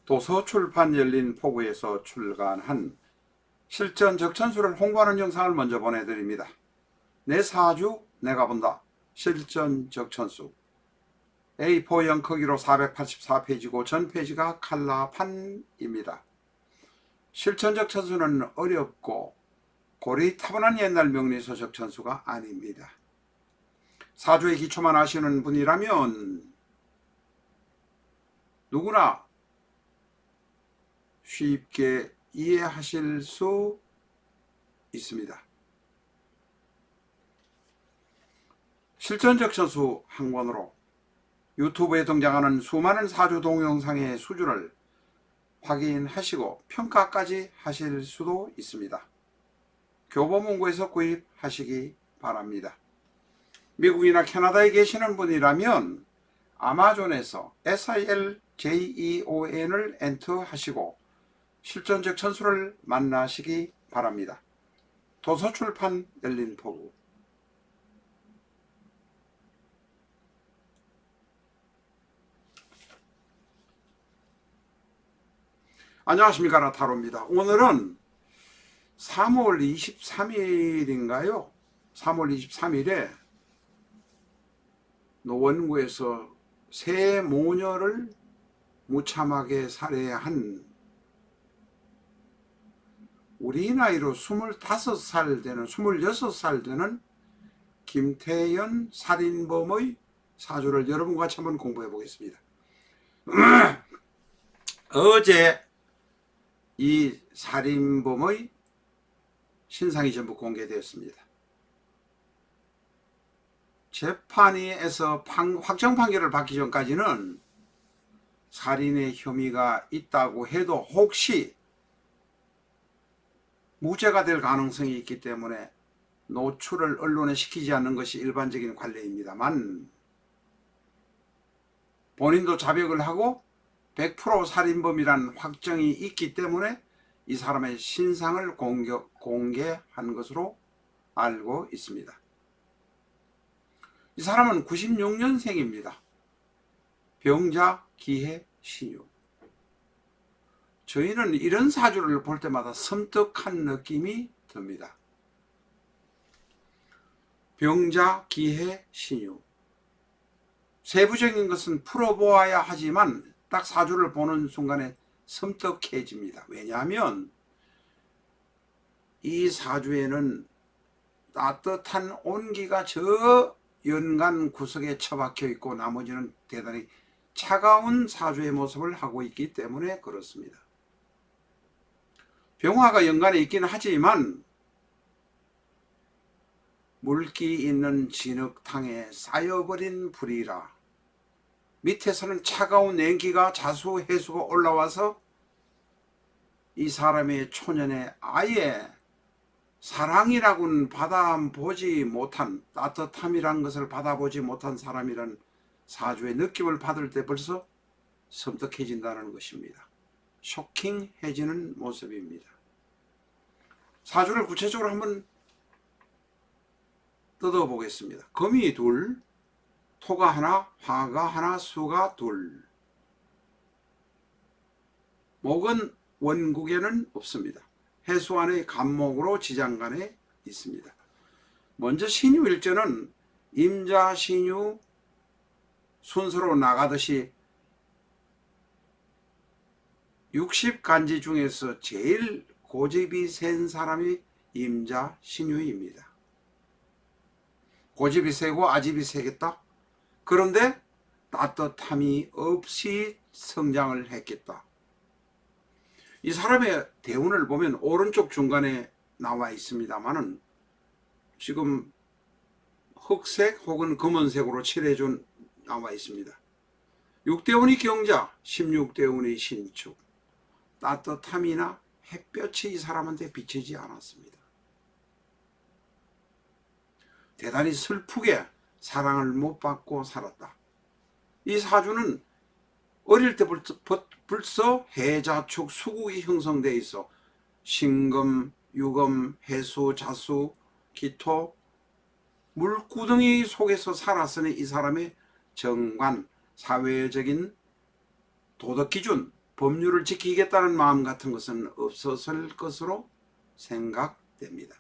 도서출판 열린 포구에서 출간한 실전 적천수를 홍보하는 영상을 먼저 보내드립니다. 내 사주 내가 본다. 실전 적천수 A4형 크기로 484페이지고 전 페이지가 칼라판입니다. 실전 적천수는 어렵고 고리 타분한 옛날 명리서 적천수가 아닙니다. 사주의 기초만 아시는 분이라면 누구나 쉽게 이해하실 수 있습니다. 실전 적천수 한 권으로 유튜브에 등장하는 수많은 사주 동영상의 수준을 확인하시고 평가까지 하실 수도 있습니다. 교보문고에서 구입하시기 바랍니다. 미국이나 캐나다에 계시는 분이라면 아마존에서 SILJEON을 엔터하시고 실전 적천수를 만나시기 바랍니다. 도서출판 열린 포구. 안녕하십니까, 나타로입니다. 오늘은 3월 23일인가요? 3월 23일에 노원구에서 새 모녀를 무참하게 살해한 우리 나이로 25살 되는 26살 되는 김태연 살인범의 사주를 여러분과 같이 한번 공부해 보겠습니다. 어제 이 살인범의 신상이 전부 공개되었습니다. 재판에서 확정 판결을 받기 전까지는 살인의 혐의가 있다고 해도 혹시 무죄가 될 가능성이 있기 때문에 노출을 언론에 시키지 않는 것이 일반적인 관례입니다만, 본인도 자백을 하고 100% 살인범이란 확정이 있기 때문에 이 사람의 신상을 공개한 것으로 알고 있습니다. 이 사람은 96년생입니다. 병자, 기해, 신유. 저희는 이런 사주를 볼 때마다 섬뜩한 느낌이 듭니다. 병자, 기해, 신유. 세부적인 것은 풀어보아야 하지만 딱 사주를 보는 순간에 섬뜩해집니다. 왜냐하면 이 사주에는 따뜻한 온기가 저 연간 구석에 처박혀 있고 나머지는 대단히 차가운 사주의 모습을 하고 있기 때문에 그렇습니다. 병화가 연간에 있긴 하지만 물기 있는 진흙탕에 쌓여버린 불이라 밑에서는 차가운 냉기가 자수해수가 올라와서 이 사람의 초년에 아예 사랑이라고는 받아보지 못한, 따뜻함이란 것을 받아보지 못한 사람이란 사주의 느낌을 받을 때 벌써 섬뜩해진다는 것입니다. 쇼킹해지는 모습입니다. 사주를 구체적으로 한번 뜯어보겠습니다. 금이 둘, 토가 하나, 화가 하나, 수가 둘. 목은 원국에는 없습니다. 해수안의 간목으로 지장간에 있습니다. 먼저 신유일전은 임자, 신유 순서로 나가듯이 60간지 중에서 제일 고집이 센 사람이 임자, 신유입니다. 고집이 세고 아집이 세겠다. 그런데 따뜻함이 없이 성장을 했겠다. 이 사람의 대운을 보면 오른쪽 중간에 나와 있습니다만은 지금 흑색 혹은 검은색으로 칠해준 나와 있습니다. 6대운이 경자, 16대운이 신축. 따뜻함이나 햇볕이 이 사람한테 비치지 않았습니다. 대단히 슬프게 사랑을 못 받고 살았다. 이 사주는 어릴 때 벌써 해자축 수국이 형성되어 있어 신금, 유금, 해수, 자수, 기토, 물구덩이 속에서 살았으니 이 사람의 정관, 사회적인 도덕 기준, 법률을 지키겠다는 마음 같은 것은 없었을 것으로 생각됩니다.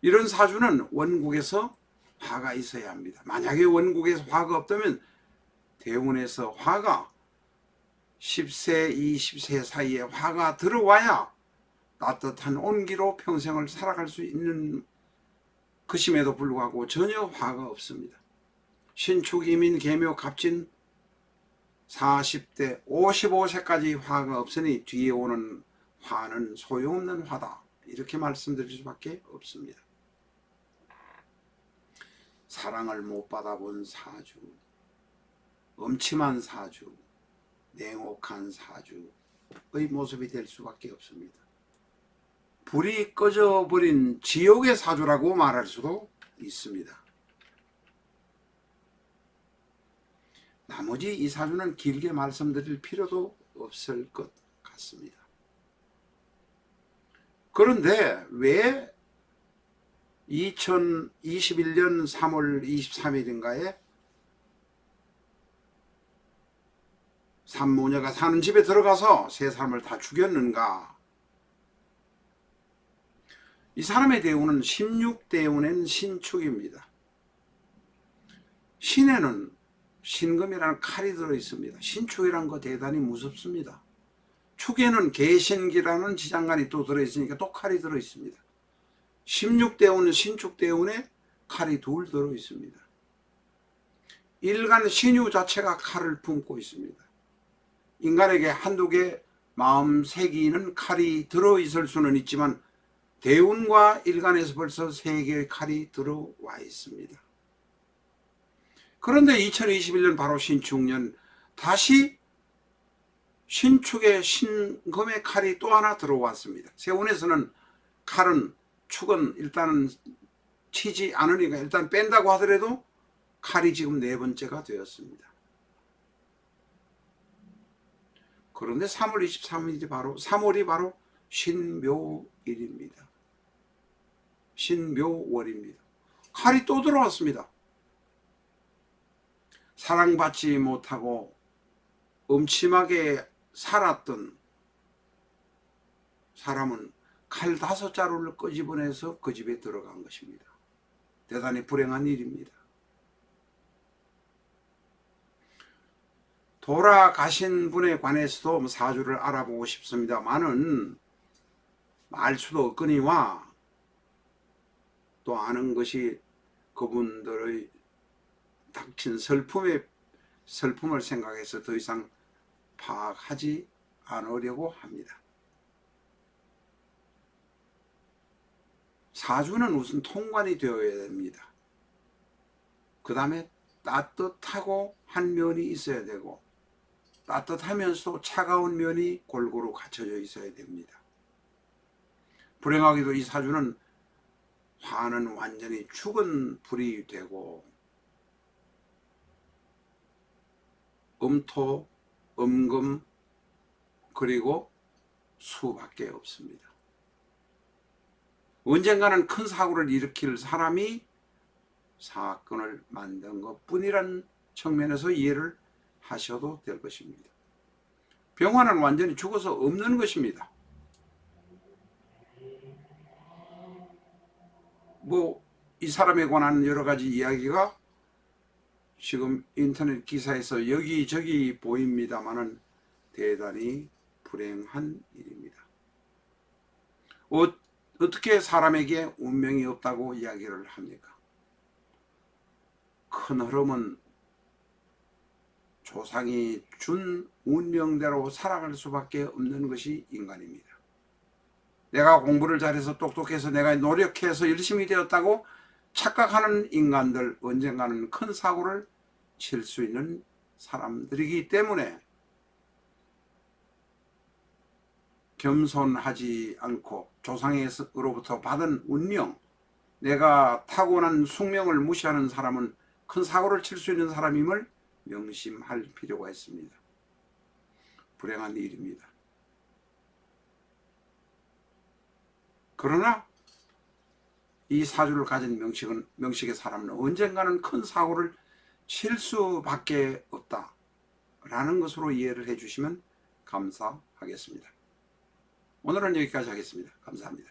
이런 사주는 원국에서 화가 있어야 합니다. 만약에 원국에서 화가 없다면 대운에서 화가 10세, 20세 사이에 화가 들어와야 따뜻한 온기로 평생을 살아갈 수 있는 것임에도 불구하고 전혀 화가 없습니다. 신축, 이민, 계묘, 갑진 40대, 55세까지 화가 없으니 뒤에 오는 화는 소용없는 화다. 이렇게 말씀드릴 수밖에 없습니다. 사랑을 못 받아본 사주, 음침한 사주, 냉혹한 사주의 모습이 될 수밖에 없습니다. 불이 꺼져버린 지옥의 사주라고 말할 수도 있습니다. 나머지 이 사주는 길게 말씀드릴 필요도 없을 것 같습니다. 그런데 왜 2021년 3월 23일인가에 산모녀가 사는 집에 들어가서 세 사람을 다 죽였는가? 이 사람의 대운은 16대운엔 신축입니다. 신에는 신금이라는 칼이 들어있습니다. 신축이라는 거 대단히 무섭습니다. 축에는 개신기라는 지장간이 또 들어있으니까 또 칼이 들어있습니다. 16대운은 신축대운에 칼이 둘 들어있습니다. 일간 신유 자체가 칼을 품고 있습니다. 인간에게 한두 개 마음 새기는 칼이 들어있을 수는 있지만 대운과 일간에서 벌써 3개의 칼이 들어와 있습니다. 그런데 2021년 바로 신축년 다시 신축의 신금의 칼이 또 하나 들어왔습니다. 세운에서는 칼은 축은 일단은 치지 않으니까 일단 뺀다고 하더라도 칼이 지금 4번째가 되었습니다. 그런데 3월 23일이 바로 3월이 바로 신묘일입니다. 신묘월입니다. 칼이 또 들어왔습니다. 사랑받지 못하고 음침하게 살았던 사람은 칼 5자루를 끄집어내서 그 집에 들어간 것입니다. 대단히 불행한 일입니다. 돌아가신 분에 관해서도 사주를 알아보고 싶습니다만은 알 수도 없거니와 또 아는 것이 그분들의 닥친 슬픔을 생각해서 더 이상 파악하지 않으려고 합니다. 사주는 우선 통관이 되어야 됩니다. 그 다음에 따뜻하고 한 면이 있어야 되고 따뜻하면서도 차가운 면이 골고루 갖춰져 있어야 됩니다. 불행하게도 이 사주는 화는 완전히 죽은 불이 되고 음토, 음금 그리고 수밖에 없습니다. 언젠가는 큰 사고를 일으킬 사람이 사건을 만든 것뿐이란 측면에서 이해를 하셔도 될 것입니다. 병화는 완전히 죽어서 없는 것입니다. 이 사람에 관한 여러 가지 이야기가 지금 인터넷 기사에서 여기저기 보입니다만은 대단히 불행한 일입니다. 어떻게 사람에게 운명이 없다고 이야기를 합니까? 큰 흐름은 조상이 준 운명대로 살아갈 수밖에 없는 것이 인간입니다. 내가 공부를 잘해서 똑똑해서 내가 노력해서 열심히 되었다고 착각하는 인간들 언젠가는 큰 사고를 칠 수 있는 사람들이기 때문에 겸손하지 않고 조상으로부터 받은 운명, 내가 타고난 숙명을 무시하는 사람은 큰 사고를 칠 수 있는 사람임을 명심할 필요가 있습니다. 불행한 일입니다. 그러나 이 사주를 가진 명식의 사람은 언젠가는 큰 사고를 칠 수밖에 없다 라는 것으로 이해를 해 주시면 감사하겠습니다. 오늘은 여기까지 하겠습니다. 감사합니다.